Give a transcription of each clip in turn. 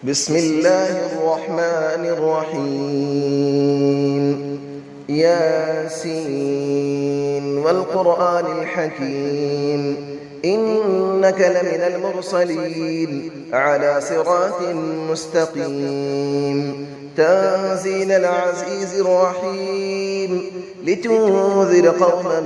بسم الله الرحمن الرحيم ياسين والقرآن الحكيم إنك لمن المرسلين على صراط مستقيم تنزيل العزيز الرحيم لتنذر قوما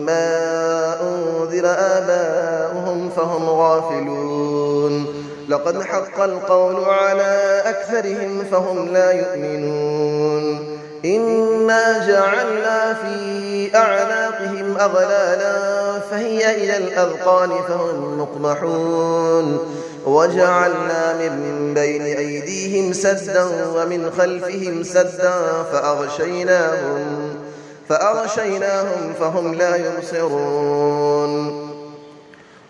ما أنذر آباؤهم فهم غافلون لقد حق القول على أكثرهم فهم لا يؤمنون إنا جعلنا في أعناقهم أغلالا فهي إلى الأذقان فهم مقمحون وجعلنا من بين أيديهم سدا ومن خلفهم سدا فأغشيناهم فهم لا يبصرون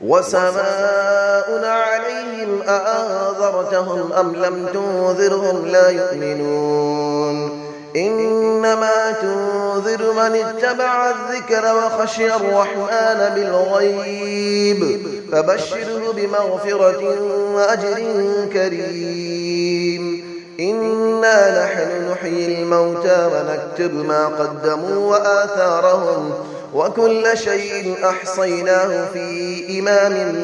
وسماء عليهم أأنذرتهم أم لم تنذرهم لا يؤمنون إنما تنذر من اتبع الذكر وخشي الرحمن بالغيب فبشره بمغفرة وأجر كريم إنا نحن نحيي الموتى ونكتب ما قدموا وآثارهم وكل شيء أحصيناه في إمام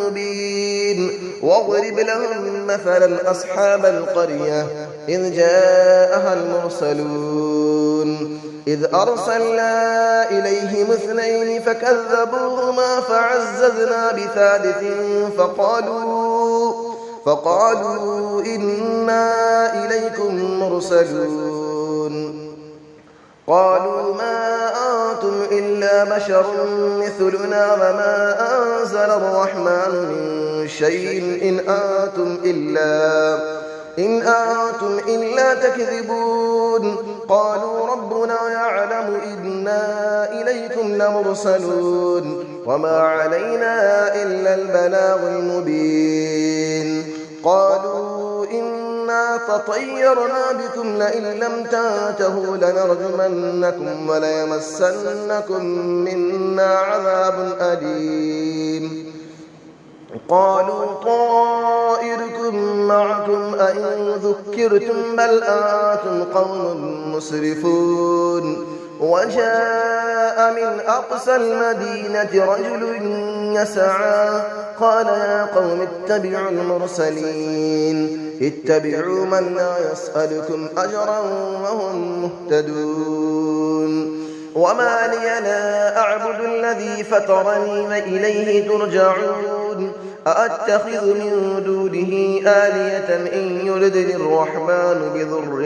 مبين واضرب لهم مثلا أصحاب القرية إذ جاءها المرسلون إذ أرسلنا إليهم 2 فكذبوهما فعززنا بثالث فقالوا إنا إليكم مرسلون قالوا ما أنتم إلا بشر مثلنا وما أنزل الرحمن من شيء إن أنتم إلا تكذبون قالوا ربنا يعلم إنا إليكم لمرسلون وما علينا إلا البلاغ المبين قالوا إنا تطيرنا بكم لئن لم تنتهوا لنرجمنكم وليمسنكم منا عذاب أليم قالوا طائركم معكم أئن ذكرتم بل أنتم قوم مسرفون وجاء من أقصى المدينة رجل يسعى قال يا قوم اتبعوا المرسلين اتبعوا من لا يسألكم أجرا وهم مهتدون وما لي لا أعبد الذي فطرني وإليه ترجعون أأتخذ من دونه آلية إن يردني الرحمن بضر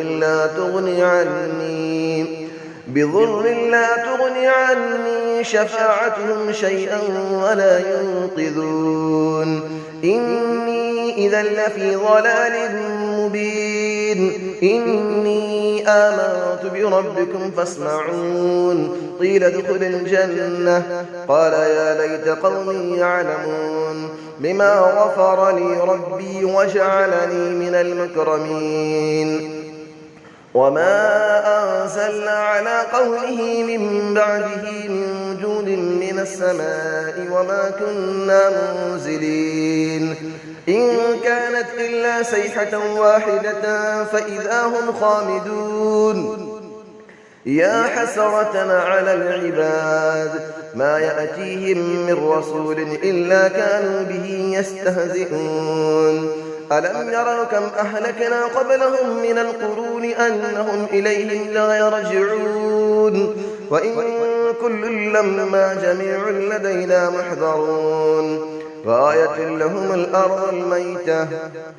لا تغني عني شفاعتهم شيئا ولا ينقذون إني إذا لفي ضلال مبين إني آمنت بربكم فاسمعون قيل ادخل الجنة قال يا ليت قومي يعلمون بما غفر لي ربي وجعلني من المكرمين وما أنزلنا على قوله من بعده من جود من السماء وما كنا منزلين إن كانت إلا صيحة واحدة فإذا هم خامدون يا حسرة على العباد ما يأتيهم من رسول إلا كانوا به يستهزئون ألم يروا كم أهلكنا قبلهم من القرون أنهم إليهم لا يرجعون وإن كل لما جميع لدينا محضرون وآية لهم الأرض الميتة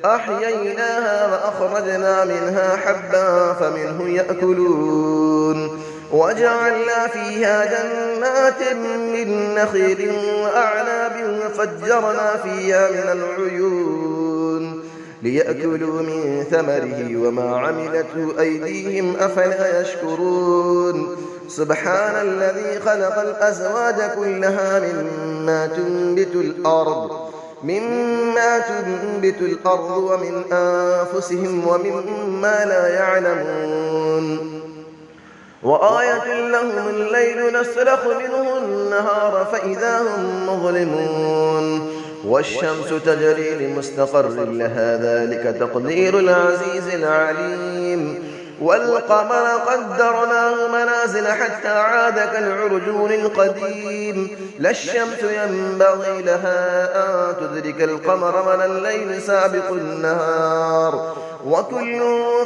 أحييناها وأخرجنا منها حبا فمنه يأكلون وجعلنا فيها جنات من نخيل وأعناب وفجرنا فيها من العيون ليأكلوا من ثمره وما عملته أيديهم أفلا يشكرون سبحان الذي خلق الأزواج كلها مما تنبت الأرض ومن أنفسهم ومما لا يعلمون وآية لهم الليل نسلخ منه النهار فإذا هم مظلمون والشمس تجري لمستقر لها ذلك تقدير العزيز العليم والقمر قدرناه منازل حتى عاد كالعرجون القديم لا الشمس ينبغي لها أن تدرك القمر ولا الليل سابق النهار وكل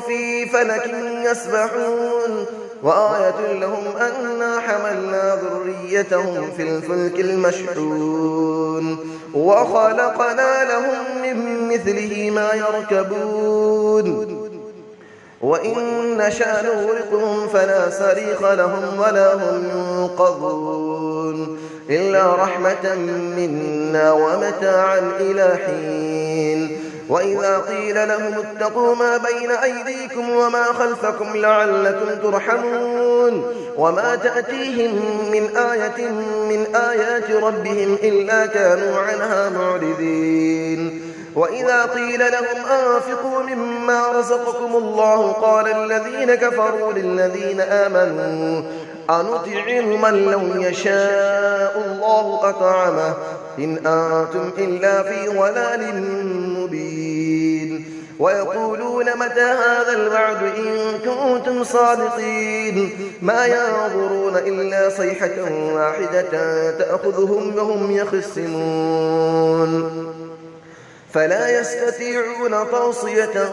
في فلك يسبحون وآية لهم أنا حملنا ذريتهم في الفلك المشحون وخلقنا لهم من مثله ما يركبون وإن نشأ نغرقهم فلا صريخ لهم ولا هم ينقذون إلا رحمة منا ومتاعا إلى حين وإذا قيل لهم اتقوا ما بين أيديكم وما خلفكم لعلكم ترحمون وما تأتيهم من آية من آيات ربهم إلا كانوا عنها معرضين وإذا قيل لهم أنفقوا مما رزقكم الله قال الذين كفروا للذين آمنوا أنطعم من لو يشاء الله أطعمه إن أنتم إلا في ضلال مبين ويقولون متى هذا الوعد إن كنتم صادقين ما ينظرون إلا صيحة واحدة تأخذهم وهم يخصمون فلا يستطيعون توصية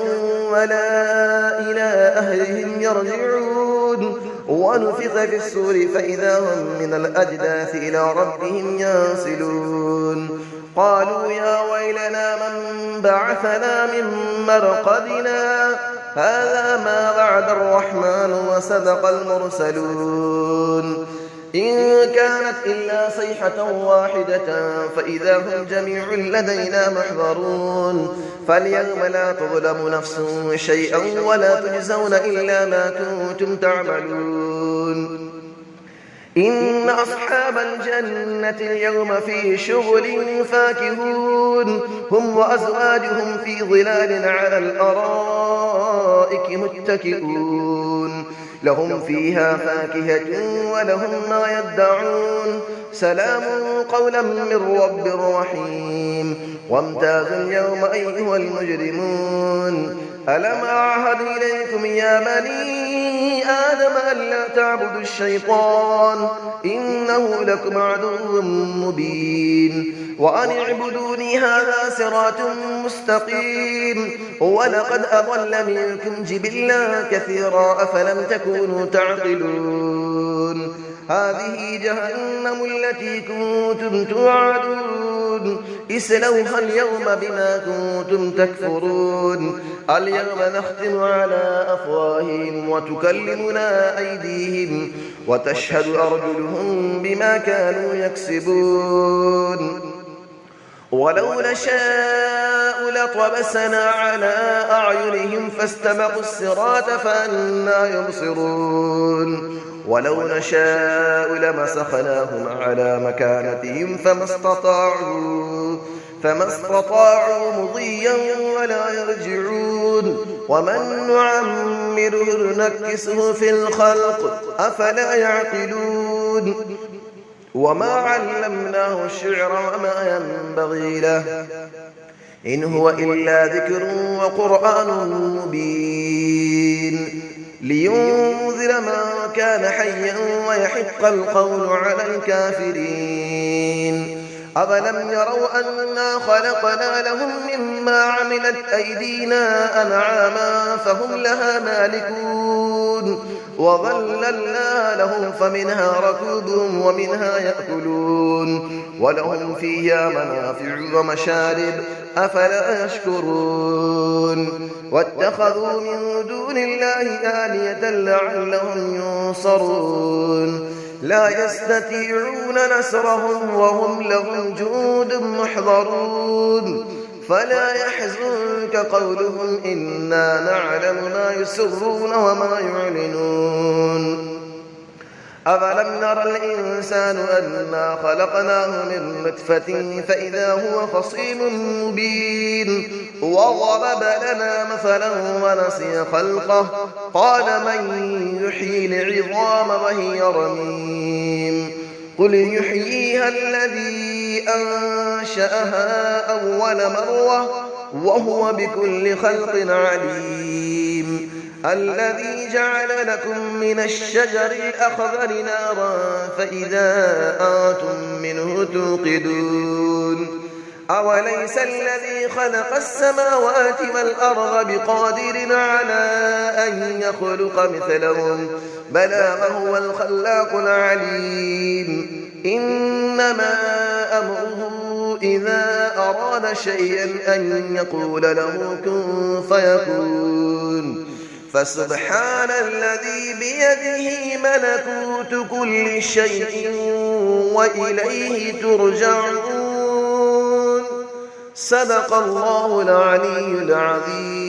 ولا إلى أهلهم يرجعون ونفخ في السور فإذا هم من الأجداث إلى ربهم ينسلون قالوا يا ويلنا من بعثنا من مرقدنا هذا ما وعد الرحمن وصدق المرسلون إن كانت إلا صيحة واحدة فإذا هم جميع لدينا محضرون فاليوم لا تظلم نفس شيئا ولا تجزون إلا ما كنتم تعملون إن أصحاب الجنة اليوم في شغل فاكهون هم وأزواجهم في ظلال على الأرائك متكئون لهم فيها فاكهة ولهم ما يدعون سلام قولا من رب رحيم وامتازوا اليوم أيها المجرمون ألم أعهد إليكم يا بني آدم ألا تعبدوا الشيطان إنه لكم عدو مبين وأن اعبدوني هذا صراط مستقيم ولقد أضل منكم جبلا كثيرا أفلم تكونوا تعقلون هذه جهنم التي كنتم توعدون اسلوها اليوم بما كنتم تكفرون اليوم نختم على أفواههم وتكلمنا أيديهم وتشهد أرجلهم بما كانوا يكسبون ولو نشاء لطمسنا على أعينهم فاستبقوا الصراط فأنى يبصرون ولو نشاء لمسخناهم على مكانتهم فما استطاعوا مضيا ولا يرجعون ومن نعمره نكسه في الخلق أفلا يعقلون وما علمناه الشعر وما ينبغي له إن هو إلا ذكر وقرآن مبين لينذر من كان حيا ويحق القول على الكافرين أفلم يروا أنا خلقنا لهم مما عملت أيدينا أنعاما فهم لها مالكون وظللنا لهم فمنها ركوبهم ومنها يأكلون ولهم فيها منافع ومشارب أفلا يشكرون واتخذوا من دون الله آلية لعلهم ينصرون لا يستطيعون نصرهم وهم لهم جند محضرون فلا يحزنك قولهم إنا نعلم ما يسرون وما يعلنون أفلم نرى الإنسان أنا خلقناه من نطفة فإذا هو خصيم مبين وضرب لنا مثلا ونسي خلقه قال من يحيي العظام وهي رميم قل يحييها الذي أنشأها أول مرة وهو بكل خلق عليم الذي جعل لكم من الشجر الأخضر نارا فإذا أنتم منه توقدون أوليس الذي خلق السماوات والأرض بقادر على أن يخلق مثلهم بلى وهو الخلاق العليم إنما أمره إذا أراد شيئا أن يقول له كن فيكون فسبحان الذي بيده ملكوت كل شيء وإليه ترجعون صدق الله العلي العظيم.